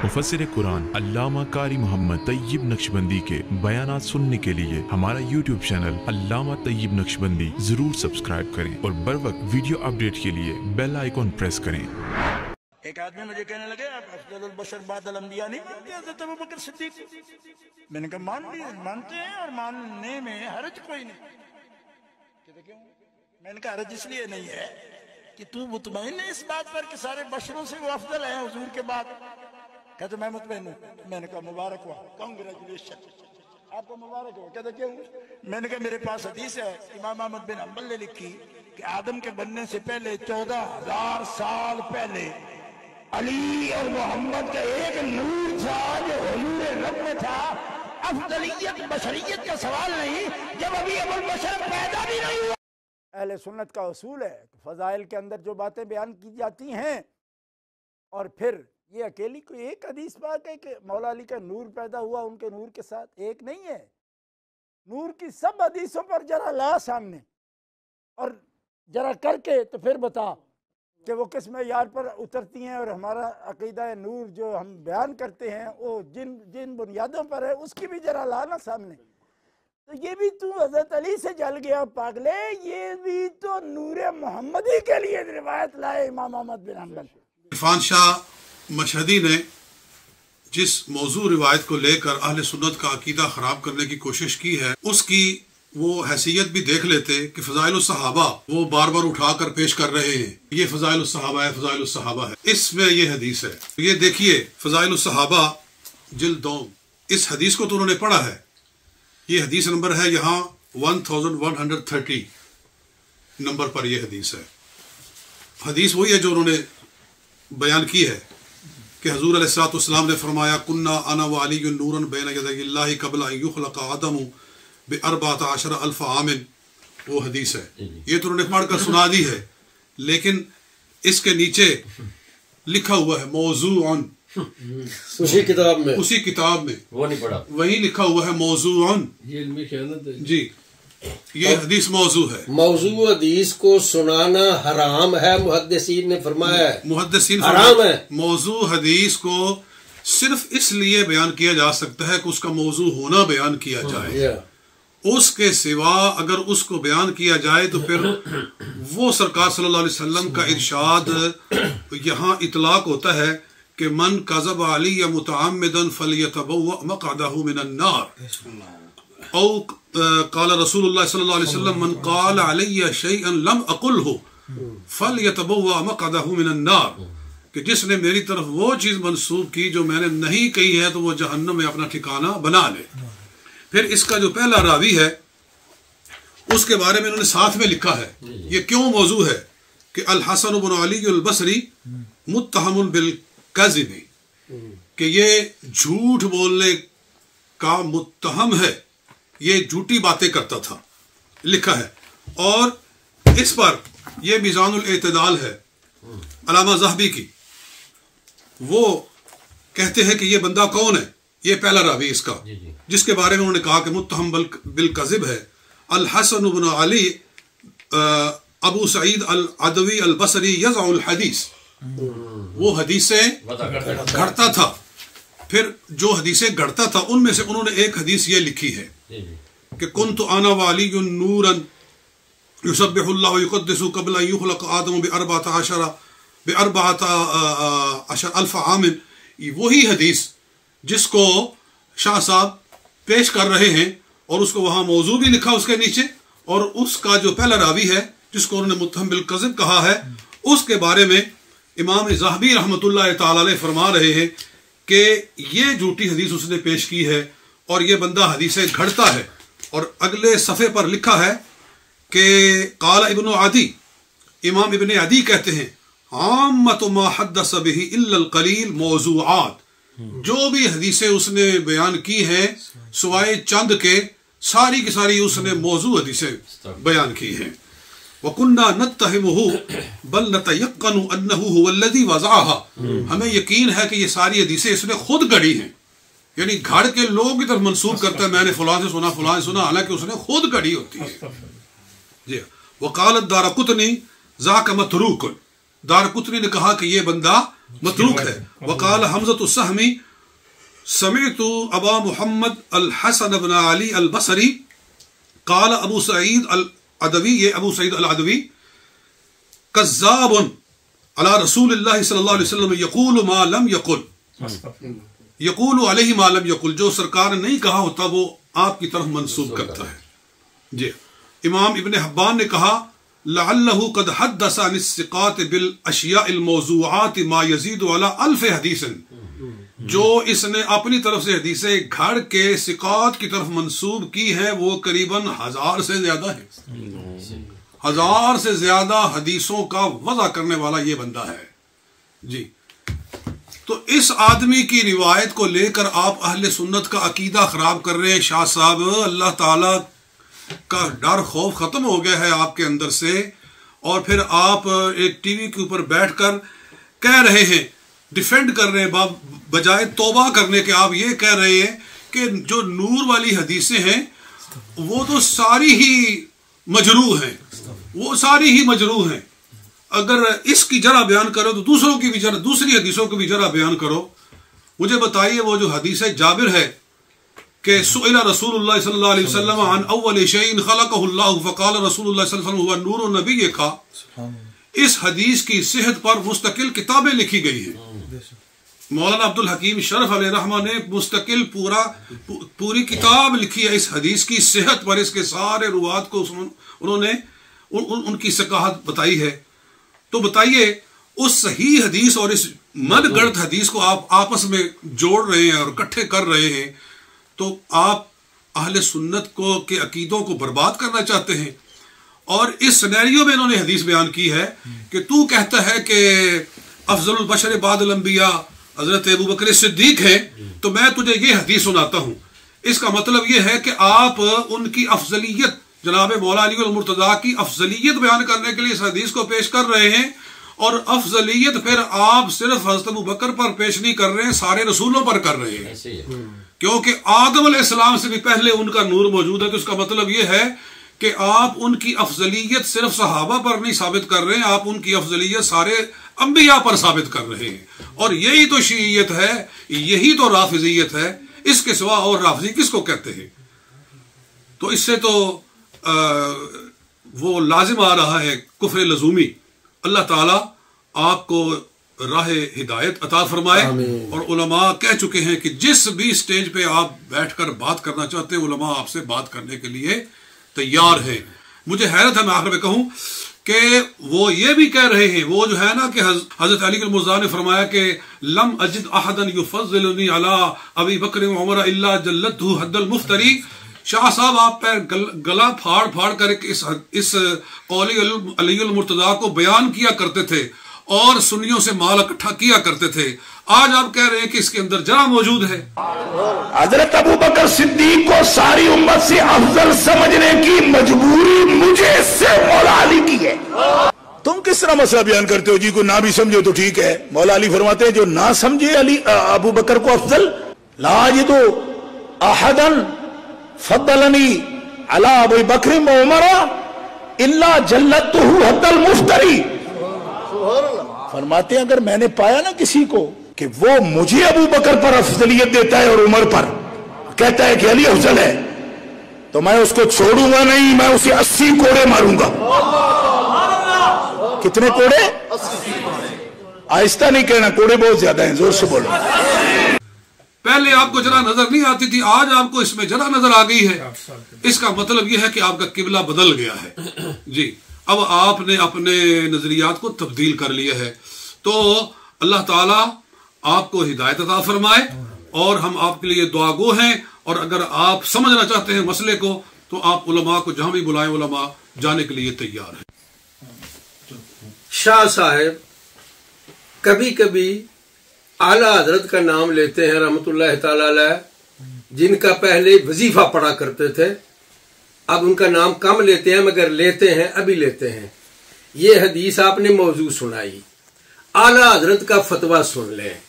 मुफस्सिर कुरान अल्लामा कारी मोहम्मद तैयब नक्शबंदी के बयानात सुनने के लिए हमारा YouTube चैनल अल्लामा तैयब नक्शबंदी जरूर सब्सक्राइब करें और बर वक्त वीडियो अपडेट के लिए बेल आइकॉन प्रेस करें। एक आदमी मुझे कहने लगे आप अफजलुल बशर बादल अंबिया नहीं मानते हज़रत अबू बकर सिद्दीक? मैंने कहा मानते हैं और मानने में हर्ज कोई नहीं। कहते क्यों? मैंने कहा हर्ज इसलिए नहीं है कि तू मुतमईन है इस बात पर कि सारे बशरों से वो अफजल है हुजूर के बाद। कहते मैं मुतमईन हूँ। मैंने कहा मुबारक हुआ, कांग्रेचुलेशन, आपको मुबारक हो। कहते क्यों? मैंने कहा मेरे पास हदीस है इमाम अहमद बिन हंबल ने लिखी कि आदम के बनने से पहले 14,000 साल पहले अली और मोहम्मद का एक नूर था जो हुजूर रब में था। अफजलियत बशरियत का सवाल नहीं जब अभी अबुल बशर पैदा भी नहीं हुआ। अहले सुन्नत का उसूल है कि फ़ज़ाइल के अंदर जो बातें बयान की जाती हैं और फिर ये अकेली कोई एक हदीस पाक है कि मौला अली का नूर पैदा हुआ उनके नूर के साथ, एक नहीं है। नूर की सब हदीसों पर जरा ला सामने और जरा करके तो फिर बता कि वो किस मेयार पर उतरती हैं और हमारा अकीदा नूर जो हम बयान करते हैं वो जिन बुनियादों पर है उसकी भी जरा लाना सामने। तो ये भी तू हजरत अली से जल गया पागले, ये भी तो नूरे मोहम्मदी के लिए रिवायत लाए इमाम अहमद बिन हंबल। इरफान शाह मशहदी ने जिस मौजू रिवायत को लेकर अहले सुन्नत का अकीदा खराब करने की कोशिश की है उसकी वो हैसियत भी देख लेते कि फ़ज़ाइल सहाबा वो बार बार उठाकर पेश कर रहे हैं, ये फ़ज़ाइल सहाबा है, फ़ज़ाइल सहाबा है, इसमें ये हदीस है। ये देखिए फ़ज़ाइल सहाबा जिल्द 2, इस हदीस को तो उन्होंने पढ़ा है। ये हदीस नंबर है यहाँ 1130 नंबर पर यह हदीस है। हदीस वही है जो उन्होंने बयान की है कि हज़ूर अलैहिस्सलाम ने फरमाया कुन्ना अना व अली नूरन बैन यदैहिल्लाहि क़ब्ल अन युख़लक़ आदम बि-14 अल्फ़ आमिन, वो हदीस है। ये तो उन्होंने पढ़कर सुना दी है, लेकिन इसके नीचे लिखा हुआ है मौज़ूअन, उसी किताब में वो नहीं पढ़ा, वही लिखा हुआ है मौज़ूअन। जी ये हदीस मौजू है। मौजू हदीस को सुनाना हराम है, मुहद्दिसीन ने फरमाया है, मुहद्दिसीन हराम है। मौजू हदीस को सिर्फ इसलिए बयान किया जा सकता है कि उसका मौजू होना बयान किया जाए, उसके सिवा अगर उसको बयान किया जाए तो फिर वो सरकार सल्लल्लाहु अलैहि वसल्लम का इरशाद यहाँ इतलाक होता है कि मन कज़ब अली मुतअम्मिदन फलियतबव्व मक़अदहु मिनन नार औ क़ाल रसूलुल्लाह सल्लल्लाहु अलैहि वसल्लम मन क़ाल अलैया शैअन लम अक़ुलहु फलियतबव्व मक़अदहु मिनन नार, कि जिसने मेरी तरफ वो चीज़ मंसूब की जो मैंने नहीं कही है तो वो जहन्नम में अपना ठिकाना बना ले। फिर इसका जो पहला रावी है उसके बारे में उन्होंने साथ में लिखा है, ये क्यों मौजू है कि अल हसन इब्न अली अल बसरी मुत्तहमुन बिल कज़िब, कि ये झूठ बोलने का मुत्तहम है, ये झूठी बातें करता था, लिखा है। और इस पर यह मीज़ानुल एतदाल है अल्लामा ज़हबी की, वो कहते हैं कि ये बंदा कौन है। ये पहला रावी इसका जिसके बारे में उन्होंने कहा कि मुत्तहम बिल कज़िब है अल हसन इब्न अली अबू सईद अल अदवी अल बसरी यज़उल हदीस, वो हदीसें घड़ता था। फिर जो हदीसें घड़ता था उनमें से उन्होंने एक हदीस ये लिखी है कि कुन्तु अना व अली नूरन युसब्बिहुल्लाहु युक़द्दिसु क़ब्ल अन युख़लक़ आदम बि-14 अल्फ़ आमिन। वही हदीस जिसको शाह साहब पेश कर रहे हैं और उसको वहां मौजू भी लिखा उसके नीचे, और उसका जो पहला रावी है जिसको उन्होंने मुत्तहम बिल कज़िब कहा है उसके बारे में इमाम ज़हबी रहमतुल्लाह तआला अलैह फरमा रहे हैं कि ये झूठी हदीस उसने पेश की है और ये बंदा हदीसें घड़ता है। और अगले सफ़े पर लिखा है कि क़ाल इब्न अदी, इमाम इब्न अदी कहते हैं आम्मतु मा हद्दस बिही इल्लल क़लील मौज़ूआत, जो भी हदीसें उसने बयान की हैं सुवाए चंद के सारी की सारी उसने मौजू हदीसें बयान की हैं। वकुन्ना नत्तहिमुहु बल नतयक्कनु अन्नहु हुवल्लज़ी वज़अहा, हमें यकीन है कि ये सारी हदीसें इसने खुद गढ़ी हैं, यानी घड़ के लोग की तरफ मंसूब करता है मैंने फलां से सुना, हालांकि उसने खुद गढ़ी होती है। जी वक़ाल दारक़ुतनी ज़ाक मतरूकुन, दारक़ुतनी ने कहा कि ये बंदा मतरूक है। वकाल हमज़त अस्सहमी समिअतु अबा मुहम्मद अल हसन इब्न अली अल बसरी काल अबू सईद अल अदवी, ये अबू सईद अल अदवी, कज़्ज़ाबुन अला रसूलिल्लाह सल्लल्लाहु अलैहि वसल्लम यक़ूलु मा लम यक़ुल, यक़ूलु अलैहि मा लम यक़ुल, जो सरकार ने नहीं कहा होता वो आपकी तरफ मंसूब करता है। जी इमाम इब्न हब्बान ने कहा लअल्लहु क़द हद्दस अन सिक़ात बिल अशियाइल मौज़ूआत मा यज़ीदु अला अल्फ हदीसन, जो इसने अपनी तरफ से हदीसें घड़ के सिक़ात की तरफ मंसूब की है वो करीबन 1000 से ज्यादा है। 1000 से ज्यादा हदीसों का वज़ा करने वाला ये बंदा है जी। तो इस आदमी की रिवायत को लेकर आप अहले सुन्नत का अकीदा खराब कर रहे हैं। शाह साहब, अल्लाह ताला का डर खौफ खत्म हो गया है आपके अंदर से, और फिर आप एक टीवी के ऊपर बैठकर कह रहे हैं, डिफेंड कर रहे हैं, बजाय तौबा करने के आप ये कह रहे हैं कि जो नूर वाली हदीसें हैं वो तो सारी ही मजरूह हैं, वो सारी ही मजरूह हैं। अगर इसकी जरा बयान करो तो दूसरों की भी जरा, दूसरी हदीसों की भी जरा बयान करो। मुझे बताइए वो जो हदीस जाबिर है कि सुइला रसूलुल्लाह सल्लल्लाहु अलैहि वसल्लम अन अव्वल शैइन खलक़हुल्लाहु फ़क़ाल रसूलुल्लाह सल्लल्लाहु अलैहि वसल्लम हुवा नूरुन नबी का, इस हदीस की सेहत पर मुस्तकिल किताबें लिखी गई हैं। मौलाना अब्दुल हकीम शरफ अलैहि रहमा ने मुस्तकिल पूरी किताब लिखी है इस हदीस की सेहत पर, इसके सारे रुवात को उन्होंने उनकी सकाहत बताई है। तो बताइए उस सही हदीस और इस मनगढ़ंत हदीस को आप आपस में जोड़ रहे हैं और इकट्ठे कर रहे हैं, तो आप अहले सुन्नत को के अकीदों को बर्बाद करना चाहते हैं। और इस सिनेरियो में इन्होंने हदीस बयान की है कि तू कहता है कि अफजलुल बशर बादल अंबिया हजरत अबू बकर सिद्दीक है, तो मैं तुझे ये हदीस सुनाता हूं। इसका मतलब ये है कि आप उनकी अफजलियत, जनाब मौला अली अल मुर्तजा की अफजलियत बयान करने के लिए इस हदीस को पेश कर रहे हैं, और अफजलियत फिर आप सिर्फ हजरत अबू बकर पर पेश नहीं कर रहे हैं, सारे रसूलों पर कर रहे हैं, क्योंकि आदम अलैहिस्सलाम से भी पहले उनका नूर मौजूद है। तो इसका मतलब यह है कि आप उनकी अफजलियत सिर्फ सहाबा पर नहीं साबित कर रहे हैं, आप उनकी अफजलियत सारे अंबिया पर साबित कर रहे हैं। और यही तो शीयत है, यही तो राफिजियत है, इसके सिवा और राफिजी किसको कहते हैं? तो इससे तो वो लाजिम आ रहा है कुफ्र लजूमी। अल्लाह ताला आपको राह हिदायत अता फरमाए। और उलमा कह चुके हैं कि जिस भी स्टेज पे आप बैठकर बात करना चाहते हैं, उलमा आपसे बात करने के लिए तैयार है। मुझे हैरत है, मैं आखिर में कहूं कि वो ये भी कह रहे हैं, वो जो है ना कि हजरत अली मुर्तज़ा ने फरमाया कि लम अजिद अहदन युफज़्ज़िलुनी अला अबी बकर व उमर इल्ला जल्लतहु हद्दल मुफ्तरी। शाह साहब आप पर गला फाड़ फाड़ कर इस कौली अली मुर्तज़ा को बयान किया करते थे और सुन्नियों से माल इकट्ठा किया करते थे। आज आप कह रहे हैं कि इसके अंदर जरा मौजूद है। हजरत अबू बकर सिद्दीक को सारी उम्मत से अफजल समझने की मजबूरी मुझे इससे मौला अली की है। तुम किस तरह मसला बयान करते हो जी? को ना भी समझो तो ठीक है। मौला अली फरमाते हैं जो ना समझे अली अबू बकर को अफजल, ला यजिदु अहदन फद्दलनी अला अबी बकर व उमर इल्ला जल्लतहु हद्दल मुफ्तरी। फरमाते हैं अगर मैंने पाया ना किसी को कि वो मुझे अबू बकर पर अफजलियत देता है और उमर पर कहता है कि अली अफजल है, तो मैं उसको छोड़ूंगा नहीं, मैं उसे 80 कोड़े मारूंगा। कितने कोड़े? आहिस्ता नहीं कहना, कोड़े बहुत ज्यादा हैं, जोर से बोलो। पहले आपको जरा नजर नहीं आती थी, आज आपको इसमें जरा नजर आ गई है। इसका मतलब यह है कि आपका किबला बदल गया है जी। अब आपने अपने नजरियात को तब्दील कर लिया है। तो अल्लाह ताला आपको हिदायत अता फरमाए, और हम आपके लिए दुआगो हैं। और अगर आप समझना चाहते हैं मसले को, तो आप उलमा को जहां भी बुलाएं, उलमा जाने के लिए तैयार है। शाह साहब कभी कभी आला हजरत का नाम लेते हैं रहमतुल्लाह ताला अलैह, जिनका पहले वजीफा पढ़ा करते थे, अब उनका नाम कम लेते हैं, मगर लेते हैं, अभी लेते हैं। ये हदीस आपने मौजू सुनाई, आला हजरत का फतवा सुन लें।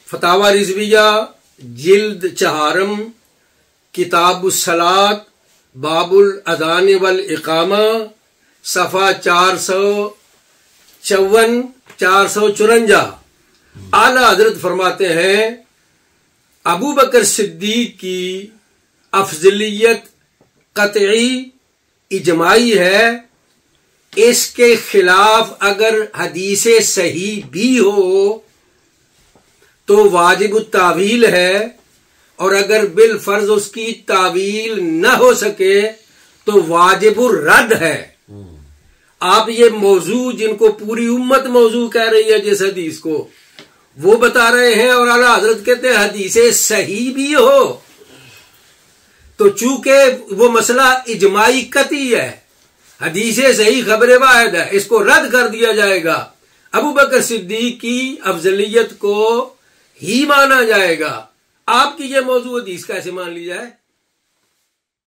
फतावा रिजविया जिल्द 4 किताबुस सलात बाबुल अज़ान वल इकामा सफ़ा 454 454 اعلی حضرت فرماتے ہیں ابو بکر صدیق کی افضلیت قطعی اجماعی ہے، اس کے خلاف اگر حدیث صحیح بھی ہو تو واجب التاویل ہے، اور اگر بالفرض اس کی تعویل نہ ہو سکے تو واجب الرد ہے۔ آپ یہ موضوع جن کو پوری امت موضوع کہہ رہی ہے جس حدیث کو، وہ بتا رہے ہیں، اور اعلیٰ حضرت کہتے ہیں حدیث صحیح بھی ہو تو چونکہ وہ مسئلہ اجماعی قطعی ہے، حدیث صحیح خبر واحد ہے، اس کو رد کر دیا جائے گا، ابو بکر صدیق کی افضلیت کو ہی مانا جائے گا۔ آپ کی یہ موضوع حدیث کیسے مان لی جائے؟